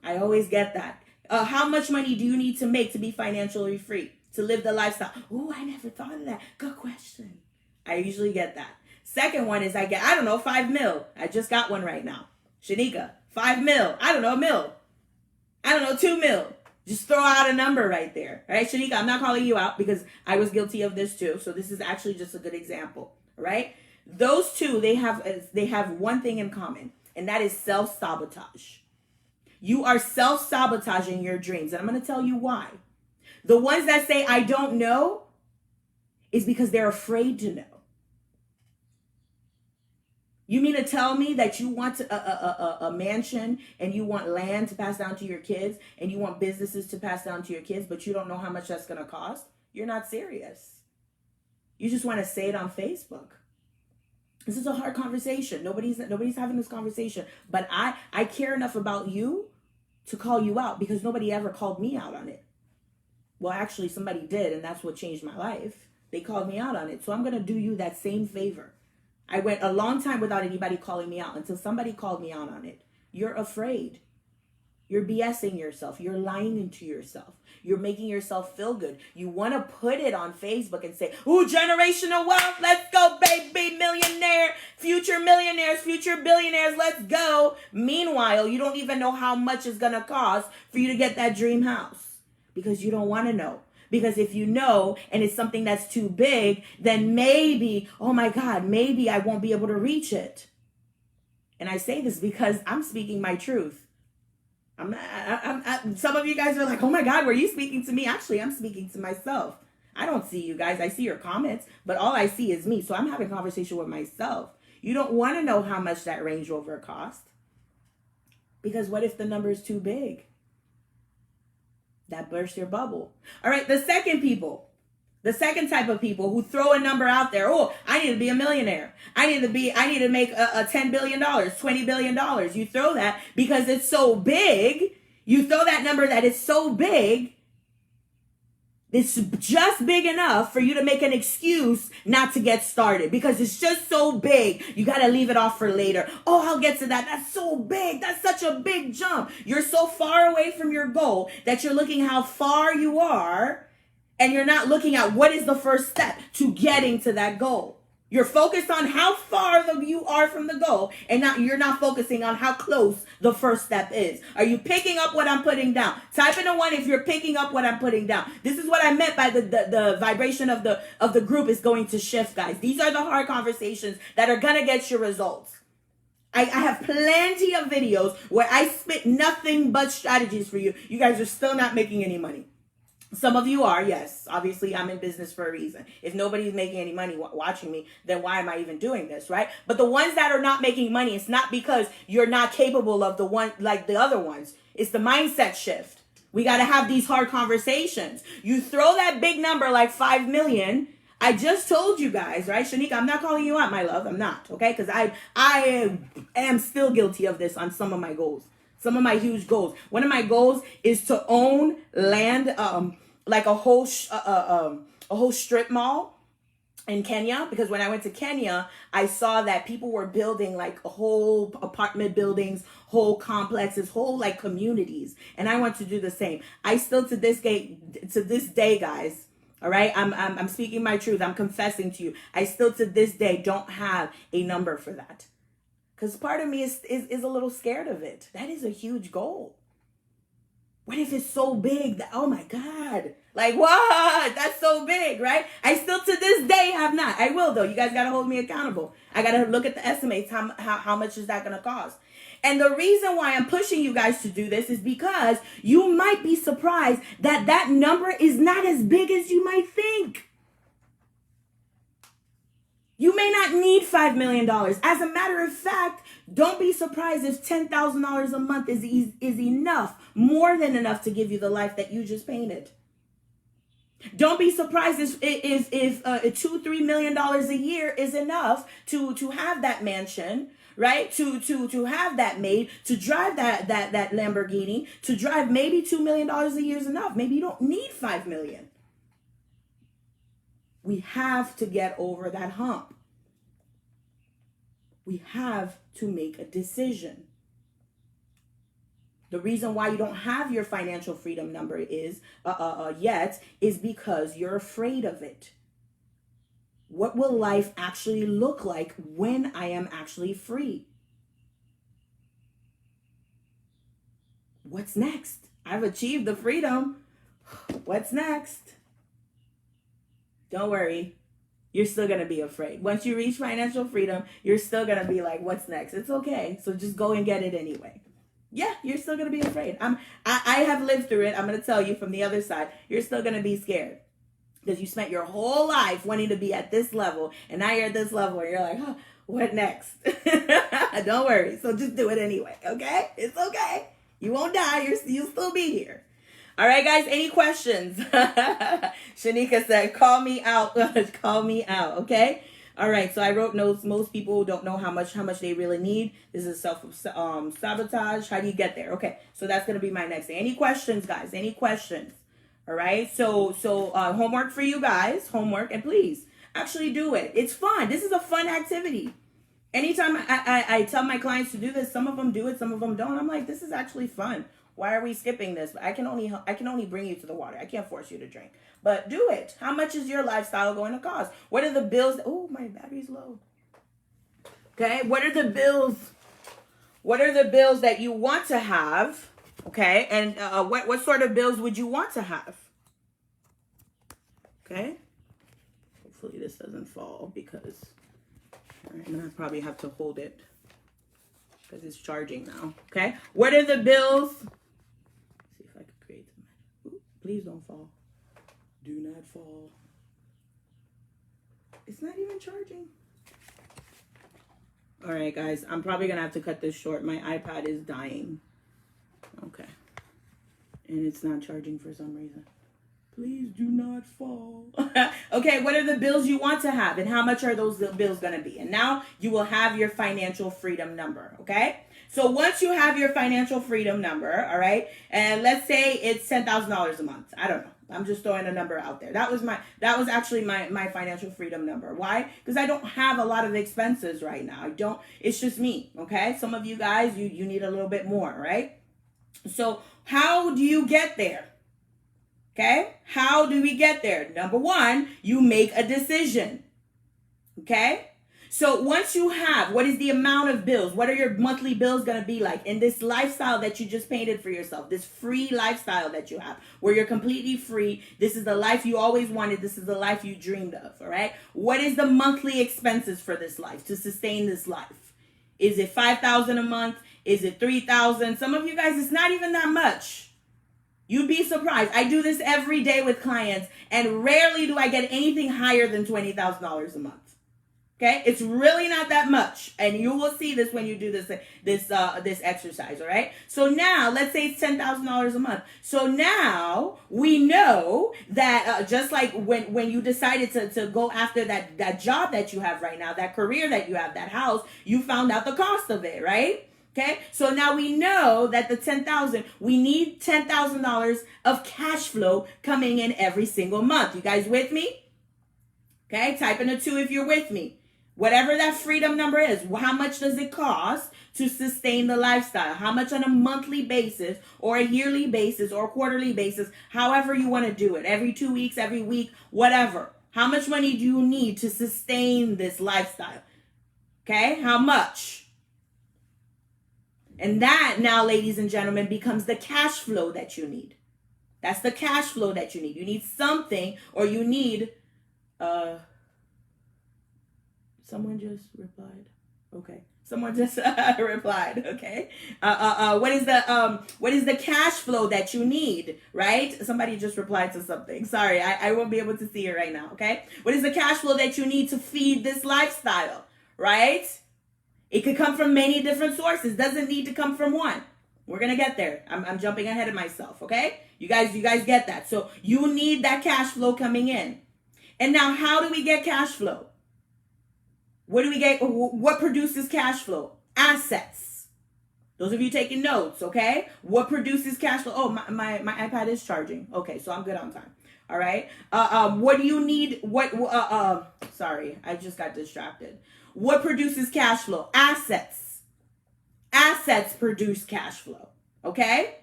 Speaker 1: I always get that. How much money do you need to make to be financially free, to live the lifestyle? Oh, I never thought of that. Good question. I usually get that. Second one is I get, $5 million. I just got one right now. Shanika, $5 million. $1 million. $2 million. Just throw out a number right there. All right, Shanika, I'm not calling you out because I was guilty of this too. So this is actually just a good example. All right? Those two, they have one thing in common, and that is self-sabotage. You are self-sabotaging your dreams. And I'm going to tell you why. The ones that say, I don't know, is because they're afraid to know. You mean to tell me that you want a mansion and you want land to pass down to your kids and you want businesses to pass down to your kids, but you don't know how much that's going to cost? You're not serious. You just want to say it on Facebook. This is a hard conversation. Nobody's having this conversation, but I care enough about you to call you out because nobody ever called me out on it. Well, actually somebody did, and that's what changed my life. They called me out on it. So I'm going to do you that same favor. I went a long time without anybody calling me out until somebody called me out on it. You're afraid. You're BSing yourself. You're lying to yourself. You're making yourself feel good. You want to put it on Facebook and say, ooh, generational wealth. Let's go, baby. Millionaire, future millionaires, future billionaires. Let's go. Meanwhile, you don't even know how much it's going to cost for you to get that dream house because you don't want to know. Because if you know and it's something that's too big, then maybe, oh my God, maybe I won't be able to reach it. And I say this because I'm speaking my truth. Some of you guys are like, oh my God, were you speaking to me? Actually, I'm speaking to myself. I don't see you guys. I see your comments, but all I see is me. So I'm having a conversation with myself. You don't want to know how much that Range Rover cost. Because what if the number is too big? That bursts your bubble. All right, the second type of people who throw a number out there. Oh, I need to be a millionaire. I need to make a $10 billion, $20 billion. You throw that because it's so big. You throw that number that is so big. It's just big enough for you to make an excuse not to get started because it's just so big. You got to leave it off for later. Oh, I'll get to that. That's so big. That's such a big jump. You're so far away from your goal that you're looking how far you are and you're not looking at what is the first step to getting to that goal. You're focused on how far you are from the goal, and you're not focusing on how close the first step is. Are you picking up what I'm putting down? Type in a 1 if you're picking up what I'm putting down. This is what I meant by the vibration of the group is going to shift, guys. These are the hard conversations that are gonna get you results. I have plenty of videos where I spit nothing but strategies for you. You guys are still not making any money. Some of you are, yes. Obviously, I'm in business for a reason. If nobody's making any money watching me, then why am I even doing this, right? But the ones that are not making money, it's not because you're not capable of the one like the other ones. It's the mindset shift. We got to have these hard conversations. You throw that big number like 5 million. I just told you guys, right? Shanika, I'm not calling you out, my love. I'm not, okay? Because I am still guilty of this on some of my goals. Some of my huge goals. One of my goals is to own land, like a whole strip mall in Kenya. Because when I went to Kenya, I saw that people were building like a whole apartment buildings, whole complexes, whole like communities, and I want to do the same. I still to this day, guys. All right, I'm speaking my truth. I'm confessing to you. I still to this day don't have a number for that. Because part of me is a little scared of it. That is a huge goal. What if it's so big that, oh my God, like what? That's so big, right? I still to this day have not. I will though. You guys got to hold me accountable. I got to look at the estimates. How much is that going to cost? And the reason why I'm pushing you guys to do this is because you might be surprised that that number is not as big as you might think. You may not need $5 million. As a matter of fact, don't be surprised if $10,000 a month is enough, more than enough to give you the life that you just painted. Don't be surprised if $2-3 million a year is enough to have that mansion, right? To have that made, to drive that Lamborghini, to drive maybe $2 million a year is enough. Maybe you don't need 5 million. We have to get over that hump. We have to make a decision. The reason why you don't have your financial freedom number is yet is because you're afraid of it. What will life actually look like when I am actually free? What's next? I've achieved the freedom. What's next? Don't worry. You're still going to be afraid. Once you reach financial freedom, you're still going to be like, what's next? It's okay. So just go and get it anyway. Yeah, you're still going to be afraid. I have lived through it. I'm going to tell you from the other side, you're still going to be scared. Because you spent your whole life wanting to be at this level. And now you're at this level and you're like, oh, what next? Don't worry. So just do it anyway. Okay? It's okay. You won't die. You'll still be here. All right, guys, any questions? Shanika said, call me out. Call me out, okay? All right, so I wrote notes. Most people don't know how much they really need. This is self-sabotage. How do you get there? Okay, so that's going to be my next thing. Any questions, guys? Any questions? All right, so homework for you guys. Homework, and please, actually do it. It's fun. This is a fun activity. Anytime I tell my clients to do this, some of them do it, some of them don't. I'm like, this is actually fun. Why are we skipping this? I can only bring you to the water. I can't force you to drink. But do it. How much is your lifestyle going to cost? What are the bills? Oh, my battery's low. Okay, what are the bills? What are the bills that you want to have? Okay, and what sort of bills would you want to have? Okay. Hopefully this doesn't fall because I'm gonna probably have to hold it because it's charging now. Okay, what are the bills? Please don't fall. Do not fall. It's not even charging. All right, guys. I'm probably going to have to cut this short. My iPad is dying. Okay. And it's not charging for some reason. Please do not fall. Okay, what are the bills you want to have? And how much are those bills going to be? And now you will have your financial freedom number, okay? So once you have your financial freedom number, all right, and let's say it's $10,000 a month. I don't know. I'm just throwing a number out there. That was actually my financial freedom number. Why? Because I don't have a lot of expenses right now. It's just me, okay? Some of you guys, you need a little bit more, right? So how do you get there? Okay? How do we get there? Number one, you make a decision. Okay? So once you have, what is the amount of bills? What are your monthly bills going to be like in this lifestyle that you just painted for yourself? This free lifestyle that you have, where you're completely free. This is the life you always wanted. This is the life you dreamed of, all right? What is the monthly expenses for this life, to sustain this life? Is it $5,000 a month? Is it $3,000? Some of you guys, it's not even that much. You'd be surprised. I do this every day with clients, and rarely do I get anything higher than $20,000 a month. Okay, it's really not that much, and you will see this when you do this exercise. All right. So now, let's say it's $10,000 a month. So now we know that just like when you decided to go after that job that you have right now, that career that you have, that house, you found out the cost of it, right? Okay, so now we know that the $10,000, we need $10,000 of cash flow coming in every single month. You guys with me? Okay, type in a 2 if you're with me. Whatever that freedom number is, how much does it cost to sustain the lifestyle? How much on a monthly basis or a yearly basis or quarterly basis, however you want to do it, every 2 weeks, every week, whatever. How much money do you need to sustain this lifestyle? Okay, how much? And that now, ladies and gentlemen, becomes the cash flow that you need. That's the cash flow that you need. You need something, or you need... Someone just replied. Okay. Someone just replied. Okay. What is the cash flow that you need? Right? Somebody just replied to something. Sorry, I won't be able to see it right now. Okay. What is the cash flow that you need to feed this lifestyle? Right? It could come from many different sources. Doesn't need to come from one. We're gonna get there. I'm jumping ahead of myself. Okay. You guys get that. So you need that cash flow coming in. And now, how do we get cash flow? What do we get? What produces cash flow? Assets. Those of you taking notes, okay? What produces cash flow? Oh, my iPad is charging. Okay, so I'm good on time. All right. What do you need? Sorry, I just got distracted. What produces cash flow? Assets. Assets produce cash flow. Okay?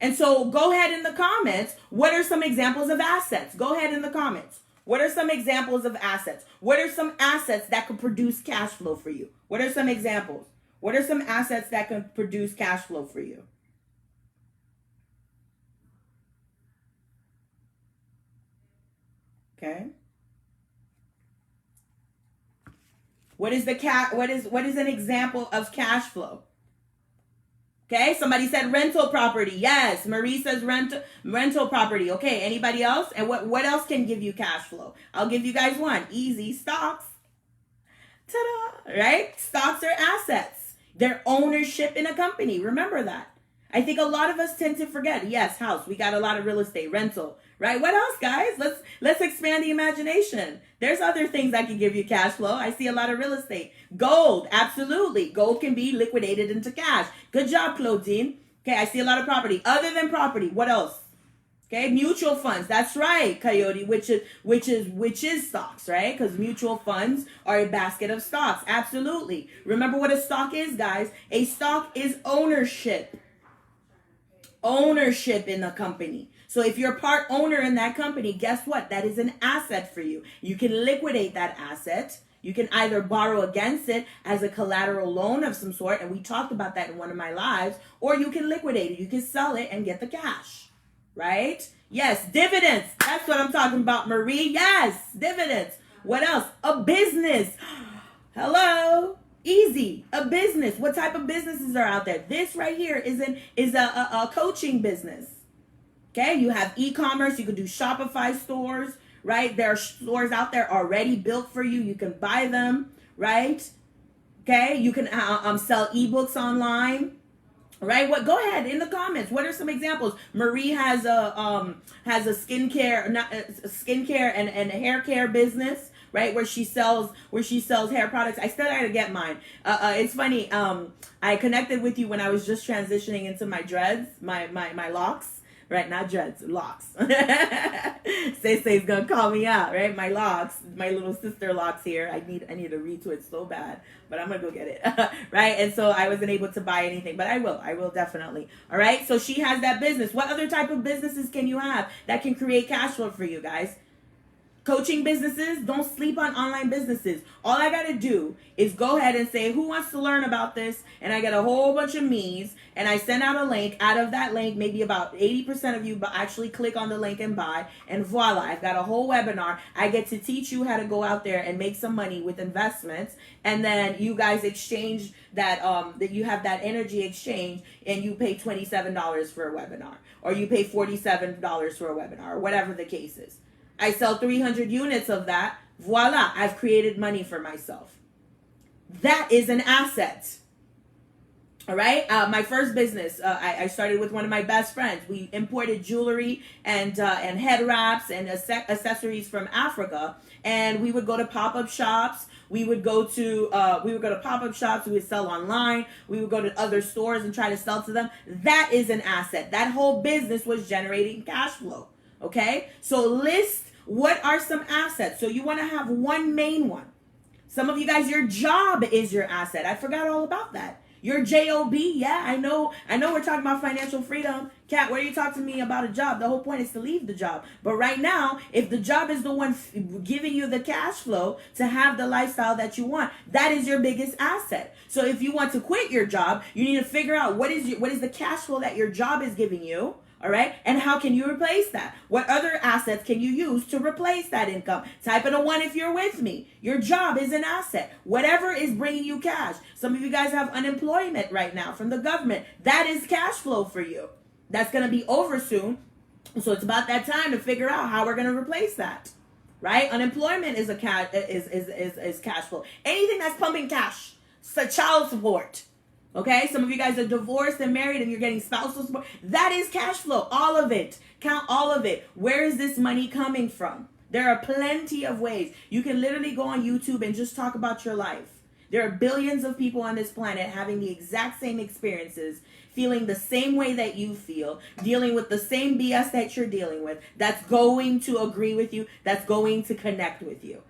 Speaker 1: And so go ahead in the comments. What are some examples of assets? Go ahead in the comments. What are some examples of assets? What are some assets that could produce cash flow for you? What are some examples? What are some assets that can produce cash flow for you? Okay. What is an example of cash flow? Okay, somebody said rental property. Yes, Marie says rental property. Okay, anybody else? And what else can give you cash flow? I'll give you guys one. Easy, stocks. Ta-da! Right? Stocks are assets. They're ownership in a company. Remember that. I think a lot of us tend to forget. Yes, house. We got a lot of real estate, rental. Right? What else, guys? Let's expand the imagination. There's other things that can give you cash flow. I see a lot of real estate. Gold, absolutely. Gold can be liquidated into cash. Good job, Claudine. Okay, I see a lot of property. Other than property, what else? Okay, mutual funds. That's right, Coyote, which is stocks, right? Because mutual funds are a basket of stocks. Absolutely. Remember what a stock is, guys. A stock is ownership. Ownership in a company. So if you're part owner in that company, guess what? That is an asset for you. You can liquidate that asset. You can either borrow against it as a collateral loan of some sort, and we talked about that in one of my lives, or you can liquidate it. You can sell it and get the cash, right? Yes, dividends. That's what I'm talking about, Marie. Yes, dividends. What else? A business. Hello. Easy. A business. What type of businesses are out there? This right here is a coaching business. Okay, you have e-commerce. You could do Shopify stores, right? There are stores out there already built for you. You can buy them, right? Okay, you can sell ebooks online, right? What? Go ahead in the comments. What are some examples? Marie has a skincare and a hair care business, right? Where she sells hair products. I still gotta get mine. It's funny. I connected with you when I was just transitioning into my dreads, my locks. Right, not dreads, locks. Say's gonna call me out, right? My locks, my little sister locks here. I need a retwist so bad, but I'm gonna go get it. Right, and so I wasn't able to buy anything, but I will definitely. All right, so she has that business. What other type of businesses can you have that can create cash flow for you guys? Coaching businesses, don't sleep on online businesses. All I got to do is go ahead and say, who wants to learn about this? And I get a whole bunch of me's, and I send out a link. Out of that link, maybe about 80% of you actually click on the link and buy, and voila, I've got a whole webinar. I get to teach you how to go out there and make some money with investments, and then you guys exchange that, that you have that energy exchange, and you pay $27 for a webinar, or you pay $47 for a webinar, or whatever the case is. I sell 300 units of that. Voila, I've created money for myself. That is an asset. All right. My first business, I started with one of my best friends. We imported jewelry and head wraps and accessories from Africa, and we would go to pop-up shops. We would go to pop-up shops. We would sell online. We would go to other stores and try to sell to them. That is an asset. That whole business was generating cash flow. Okay, so list what are some assets. So you want to have one main one. Some of you guys, your job is your asset. I forgot all about that. Your job, yeah, I know we're talking about financial freedom. Kat, where you talk to me about a job? The whole point is to leave the job. But right now, if the job is the one giving you the cash flow to have the lifestyle that you want, that is your biggest asset. So if you want to quit your job, you need to figure out what is the cash flow that your job is giving you. All right. And how can you replace that? What other assets can you use to replace that income? Type in a 1 if you're with me. Your job is an asset. Whatever is bringing you cash. Some of you guys have unemployment right now from the government. That is cash flow for you. That's going to be over soon. So it's about that time to figure out how we're going to replace that. Right? Unemployment is is cash flow. Anything that's pumping cash. So child support. Okay, some of you guys are divorced and married and you're getting spousal support. That is cash flow. All of it. Count all of it. Where is this money coming from? There are plenty of ways. You can literally go on YouTube and just talk about your life. There are billions of people on this planet having the exact same experiences, feeling the same way that you feel, dealing with the same BS that you're dealing with, that's going to agree with you, that's going to connect with you.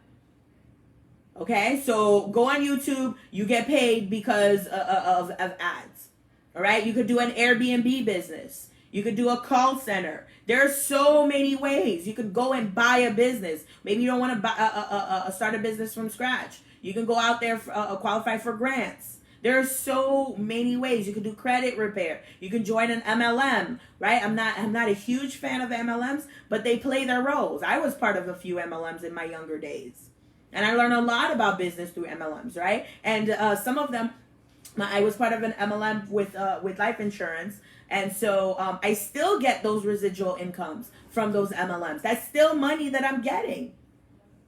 Speaker 1: Okay, so go on YouTube. You get paid because of ads. All right, you could do an Airbnb business. You could do a call center. There are so many ways. You could go and buy a business. Maybe you don't want to buy start a business from scratch. You can go out there qualify for grants. There are so many ways. You can do credit repair. You can join an MLM, right? I'm not a huge fan of MLMs, but they play their roles. I was part of a few MLMs in my younger days. And I learned a lot about business through MLMs, right? And some of them, I was part of an MLM with life insurance. And so I still get those residual incomes from those MLMs. That's still money that I'm getting.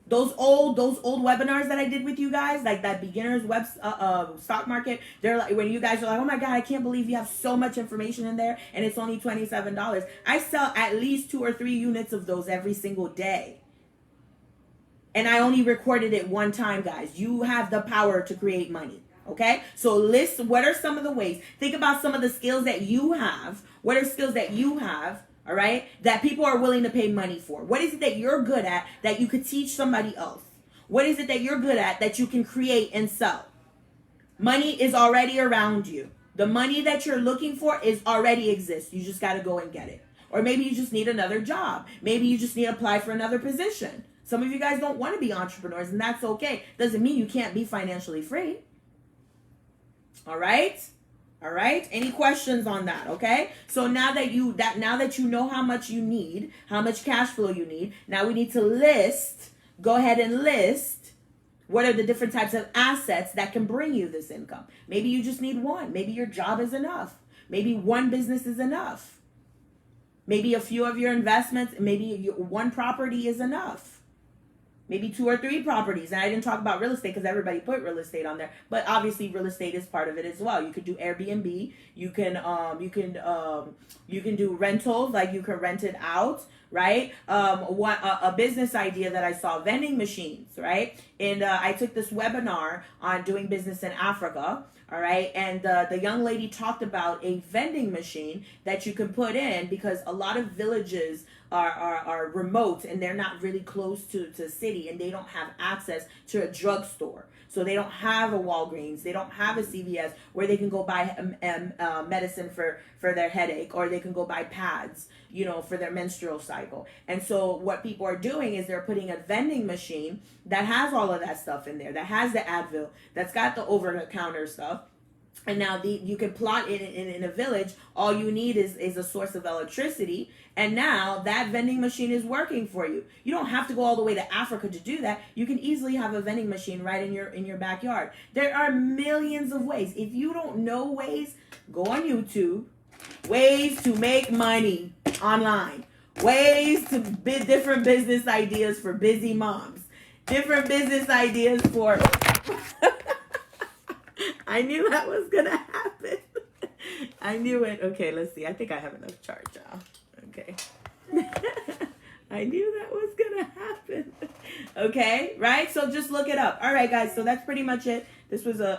Speaker 1: Those old webinars that I did with you guys, like that beginner's web stock market, they're like, when you guys are like, oh my God, I can't believe you have so much information in there and it's only $27. I sell at least 2 or 3 units of those every single day. And I only recorded it one time, guys. You have the power to create money. Okay? So list what are some of the ways. Think about some of the skills that you have. What are skills that you have, all right, that people are willing to pay money for? What is it that you're good at that you could teach somebody else? What is it that you're good at that you can create and sell? Money is already around you. The money that you're looking for is already exists. You just got to go and get it. Or maybe you just need another job. Maybe you just need to apply for another position. Some of you guys don't want to be entrepreneurs, and that's okay. Doesn't mean you can't be financially free. All right? All right? Any questions on that, okay? So now that you know how much you need, how much cash flow you need, now we need to go ahead and list what are the different types of assets that can bring you this income. Maybe you just need one. Maybe your job is enough. Maybe one business is enough. Maybe a few of your investments, maybe one property is enough. Maybe 2 or 3 properties. And I didn't talk about real estate because everybody put real estate on there. But obviously real estate is part of it as well. You could do Airbnb. You can do rentals, like you can rent it out, right? A business idea that I saw, vending machines, right? And I took this webinar on doing business in Africa. All right. And the young lady talked about a vending machine that you can put in because a lot of villages are remote and they're not really close to city and they don't have access to a drugstore. So they don't have a Walgreens. They don't have a CVS where they can go buy medicine for their headache, or they can go buy pads, for their menstrual cycle. And so what people are doing is they're putting a vending machine that has all of that stuff in there, that has the Advil, that's got the over-the-counter stuff. And now you can plot it in a village. All you need is a source of electricity. And now that vending machine is working for you. You don't have to go all the way to Africa to do that. You can easily have a vending machine right in your backyard. There are millions of ways. If you don't know ways, go on YouTube. Ways to make money online. Ways to different business ideas for busy moms. Different business ideas for... I knew that was going to happen. I knew it. Okay, let's see. I think I have enough charge now. Okay. I knew that was going to happen. Okay, right? So just look it up. All right, guys. So that's pretty much it. This was I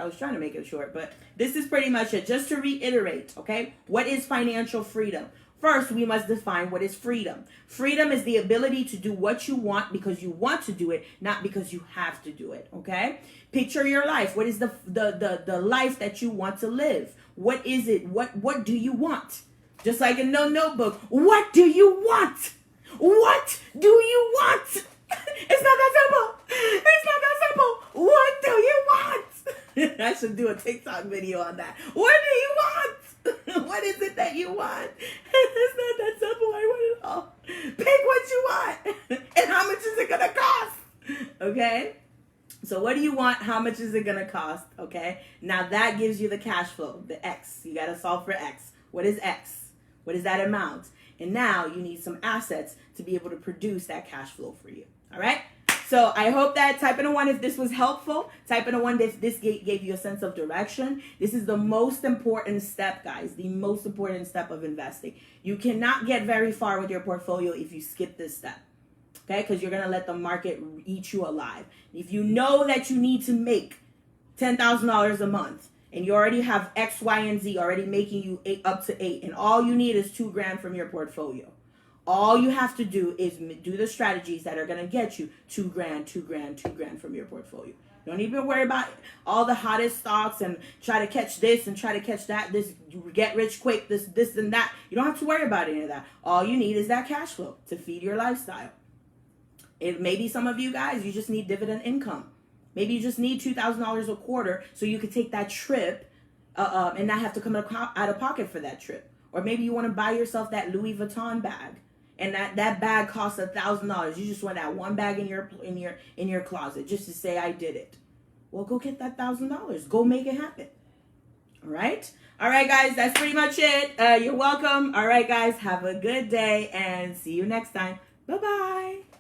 Speaker 1: was trying to make it short, but this is pretty much it. Just to reiterate, okay? What is financial freedom? First, we must define what is freedom. Freedom is the ability to do what you want because you want to do it, not because you have to do it, okay? Picture your life. What is the life that you want to live? What is it? What do you want? Just like in No Notebook, what do you want? What do you want? It's not that simple. It's not that simple. What do you want? I should do a TikTok video on that. What do you want? What is it that you want? It's not that simple. I want it all. Pick what you want. And how much is it going to cost? Okay? So what do you want? How much is it going to cost? Okay? Now that gives you the cash flow, the X. You got to solve for X. What is X? What is that amount? And now you need some assets to be able to produce that cash flow for you. All right? So I hope that type in a 1 if this was helpful. Type in a 1 if this gave you a sense of direction. This is the most important step, guys. The most important step of investing. You cannot get very far with your portfolio if you skip this step. Okay? Because you're going to let the market eat you alive. If you know that you need to make $10,000 a month and you already have X, Y, and Z already making you up to 8, and all you need is $2,000 from your portfolio. All you have to do is do the strategies that are going to get you $2,000, $2,000, $2,000 from your portfolio. Don't even worry about all the hottest stocks and try to catch this and try to catch that. This get rich quick, this and that. You don't have to worry about any of that. All you need is that cash flow to feed your lifestyle. It maybe some of you guys, you just need dividend income. Maybe you just need $2,000 a quarter so you could take that trip and not have to come out of pocket for that trip. Or maybe you want to buy yourself that Louis Vuitton bag. And that bag costs $1,000. You just want that one bag in your closet just to say I did it. Well, go get that $1,000. Go make it happen. All right, guys. That's pretty much it. You're welcome. All right, guys. Have a good day and see you next time. Bye-bye.